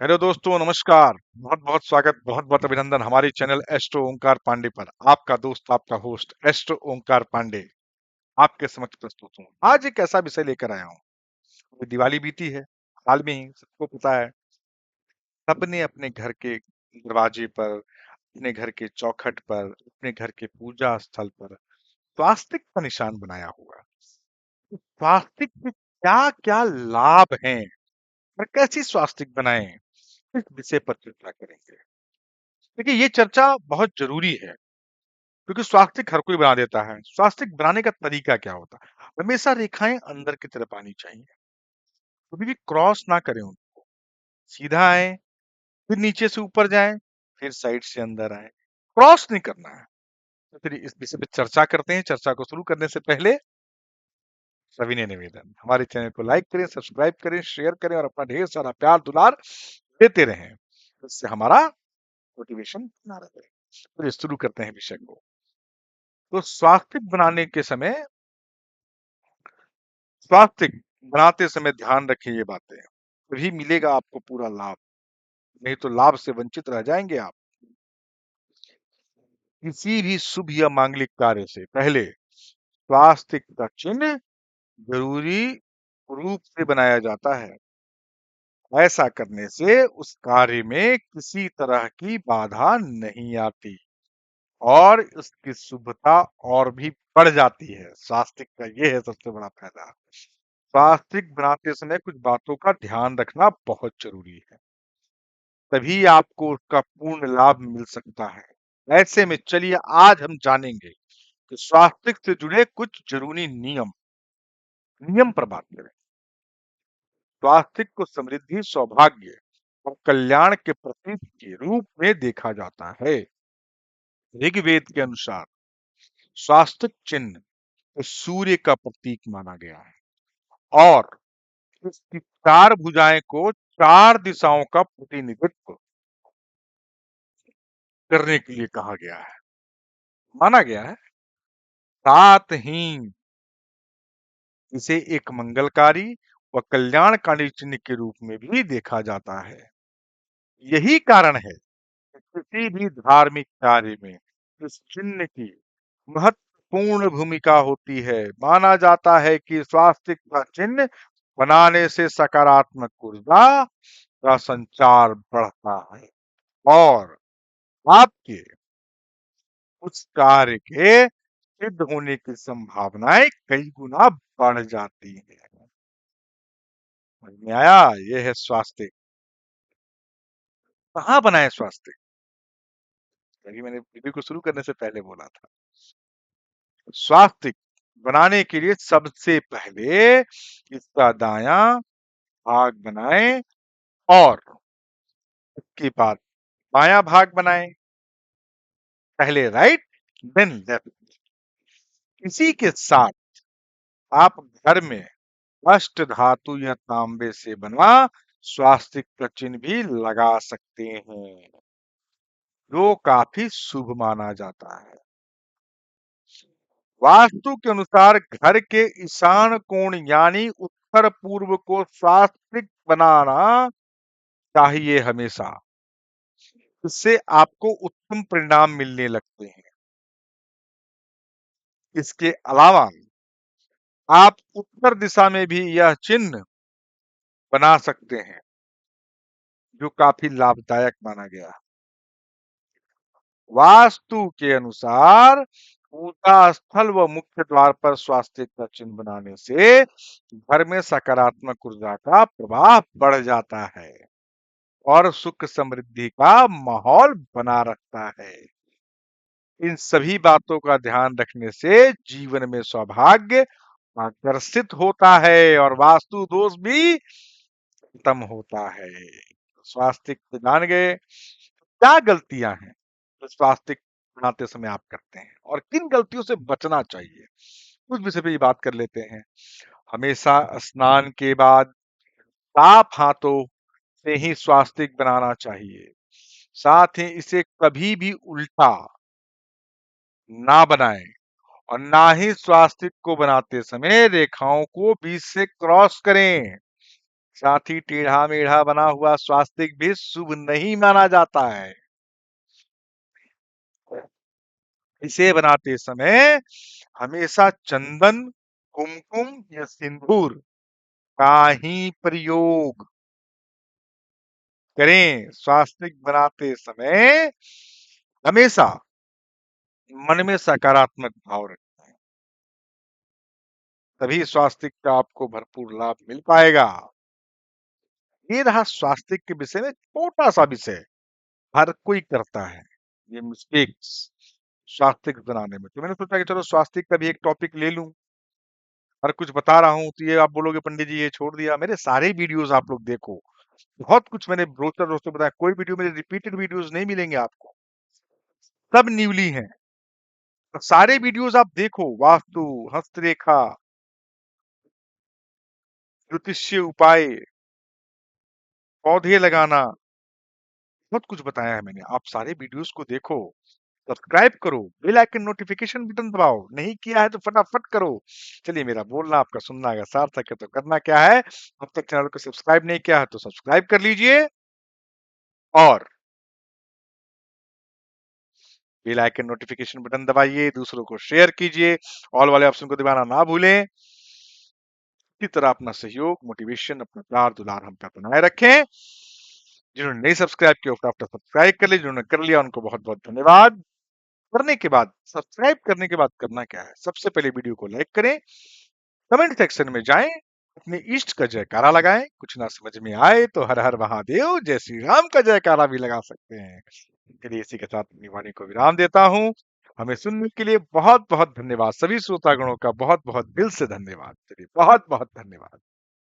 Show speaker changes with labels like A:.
A: Hello दोस्तों, नमस्कार। बहुत बहुत स्वागत, बहुत बहुत अभिनंदन हमारे चैनल एस्ट्रो ओंकार पांडे पर। आपका दोस्त, आपका होस्ट एस्ट्रो ओंकार पांडे आपके समक्ष प्रस्तुत हूँ। आज एक ऐसा विषय लेकर आया हूँ। अभी दिवाली बीती है, हाल में ही सबको पता है। सबने अपने घर के दरवाजे पर, अपने घर के चौखट पर, अपने घर के पूजा स्थल पर स्वास्तिक का निशान बनाया हुआ। स्वास्तिक के क्या क्या लाभ हैं और कैसी स्वास्तिक बनाएं, इस विषय पर चर्चा करेंगे। देखिए, ये चर्चा बहुत जरूरी है क्योंकि स्वास्तिक हर कोई बना देता है। स्वास्तिक बनाने का तरीका क्या होता है? हमेशा रेखाएं अंदर की तरफ आनी चाहिए, कभी भी क्रॉस ना करें उनको। सीधा आए, फिर नीचे से ऊपर जाएं, फिर साइड से अंदर आए। क्रॉस नहीं करना है। तो फिर इस विषय पे चर्चा करते हैं। चर्चा को शुरू करने से पहले सभी ने निवेदन, हमारे चैनल को लाइक करें, सब्सक्राइब करें, शेयर करें और अपना ढेर सारा प्यार दुलार देते रहें। इससे हमारा मोटिवेशन बना रहे। तो शुरू करते हैं विषय को। तो स्वास्तिक बनाने के समय, स्वास्तिक बनाते समय ध्यान रखें ये बातें, तभी मिलेगा आपको पूरा लाभ। नहीं तो लाभ से वंचित रह जाएंगे आप। किसी भी शुभ या मांगलिक कार्य से पहले स्वास्तिक का चिन्ह जरूरी रूप से बनाया जाता है। ऐसा करने से उस कार्य में किसी तरह की बाधा नहीं आती और उसकी शुभता और भी बढ़ जाती है। स्वास्तिक का ये है सबसे बड़ा फायदा। स्वास्तिक बनाते समय कुछ बातों का ध्यान रखना बहुत जरूरी है, तभी आपको उसका पूर्ण लाभ मिल सकता है। ऐसे में चलिए आज हम जानेंगे कि स्वास्तिक से जुड़े कुछ जरूरी नियम नियम पर बात करें। स्वास्तिक को समृद्धि, सौभाग्य और कल्याण के प्रतीक के रूप में देखा जाता है। ऋग्वेद के अनुसार स्वास्तिक चिन्ह को सूर्य का प्रतीक माना गया है और इसकी चार भुजाएं को चार दिशाओं का प्रतिनिधित्व करने के लिए कहा गया है, माना गया है। साथ ही इसे एक मंगलकारी व कल्याणकारी चिन्ह के रूप में भी देखा जाता है। यही कारण है कि किसी भी धार्मिक कार्य में इस चिन्ह की महत्वपूर्ण भूमिका होती है। माना जाता है कि स्वास्तिक का चिन्ह बनाने से सकारात्मक ऊर्जा का संचार बढ़ता है और आपके उस कार्य के सिद्ध होने की संभावनाएं कई गुना बढ़ जाती है। समझ में आया? ये है स्वास्तिक। कहाँ बनाए स्वास्तिक? अभी मैंने वीडियो को शुरू करने से पहले बोला था, स्वास्तिक बनाने के लिए सबसे पहले इसका दायां भाग बनाएं और उसके बाद बायां भाग बनाएं। पहले राइट, देन लेफ्ट। इसी के साथ आप घर में अष्ट धातु या तांबे से बना स्वास्तिक का चिन्ह भी लगा सकते हैं, जो काफी शुभ माना जाता है। वास्तु के अनुसार घर के ईशान कोण यानी उत्तर पूर्व को स्वास्तिक बनाना चाहिए हमेशा। इससे आपको उत्तम परिणाम मिलने लगते हैं। इसके अलावा आप उत्तर दिशा में भी यह चिन्ह बना सकते हैं, जो काफी लाभदायक माना गया। वास्तु के अनुसार पूजा स्थल व मुख्य द्वार पर स्वास्तिक का चिन्ह बनाने से घर में सकारात्मक ऊर्जा का प्रवाह बढ़ जाता है और सुख समृद्धि का माहौल बना रहता है। इन सभी बातों का ध्यान रखने से जीवन में सौभाग्य आकर्षित होता है और वास्तु दोष भी खत्म होता है। स्वास्तिक तो जान गए, क्या गलतियां हैं जो स्वास्तिक बनाते समय आप करते हैं और किन गलतियों से बचना चाहिए, उस विषय पे बात कर लेते हैं। हमेशा स्नान के बाद साफ हाथों से ही स्वास्तिक बनाना चाहिए। साथ ही इसे कभी भी उल्टा ना बनाएं और ना ही स्वास्तिक को बनाते समय रेखाओं को बीच से क्रॉस करें। साथ ही टेढ़ा मेढ़ा बना हुआ स्वास्तिक भी शुभ नहीं माना जाता है। इसे बनाते समय हमेशा चंदन, कुमकुम या सिंदूर का ही प्रयोग करें। स्वास्तिक बनाते समय हमेशा मन में सकारात्मक भाव रखें, तभी स्वास्तिक का आपको भरपूर लाभ मिल पाएगा। ये रहा स्वास्तिक के विषय में छोटा सा विषय, हर कोई करता है ये मिस्टेक्स स्वास्तिक बनाने में। तो मैंने सोचा कि चलो स्वास्तिक का भी एक टॉपिक ले लूं। हर कुछ बता रहा हूं तो ये आप बोलोगे पंडित जी ये छोड़ दिया। मेरे सारे वीडियोस आप लोग देखो, बहुत कुछ मैंने रोस्टर रोस्टर बताया, कोई वीडियो मेरे रिपीटेड वीडियोस नहीं मिलेंगे आपको, सब न्यूली हैं। तो सारे वीडियोस आप देखो, वास्तु, हस्तरेखा, ज्योतिषीय उपाय, पौधे लगाना, बहुत कुछ बताया है मैंने। आप सारे वीडियोस को देखो, सब्सक्राइब करो, बेल आइकन नोटिफिकेशन बटन दबाओ, नहीं किया है तो फटाफट करो। चलिए, मेरा बोलना आपका सुनना अगर सार्थक है तो करना क्या है, अब तक चैनल को सब्सक्राइब नहीं किया है तो सब्सक्राइब कर लीजिए और बेल आइकन नोटिफिकेशन बटन दबाइए, दूसरों को शेयर कीजिए, ऑल वाले ऑप्शन को दबाना ना भूलें। इसी तरह अपना सहयोग, मोटिवेशन, अपना प्यार दुलार हम पे बनाए रखें। जिन्होंने नहीं सब्सक्राइब किया फटाफट सब्सक्राइब कर लीजिए, जिन्होंने कर लिया उनको बहुत बहुत धन्यवाद। करने के बाद, सब्सक्राइब करने के बाद करना क्या है, सबसे पहले वीडियो को लाइक करें, कमेंट सेक्शन में जाएं, अपने इष्ट का जयकारा लगाएं। कुछ ना समझ में आए तो हर हर महादेव जय श्री राम का जयकारा भी लगा सकते हैं। चलिए, इसी के साथ अपनी वाणी को विराम देता हूं। हमें सुनने के लिए बहुत बहुत धन्यवाद। सभी श्रोतागणों का बहुत बहुत दिल से धन्यवाद। चलिए, बहुत बहुत धन्यवाद।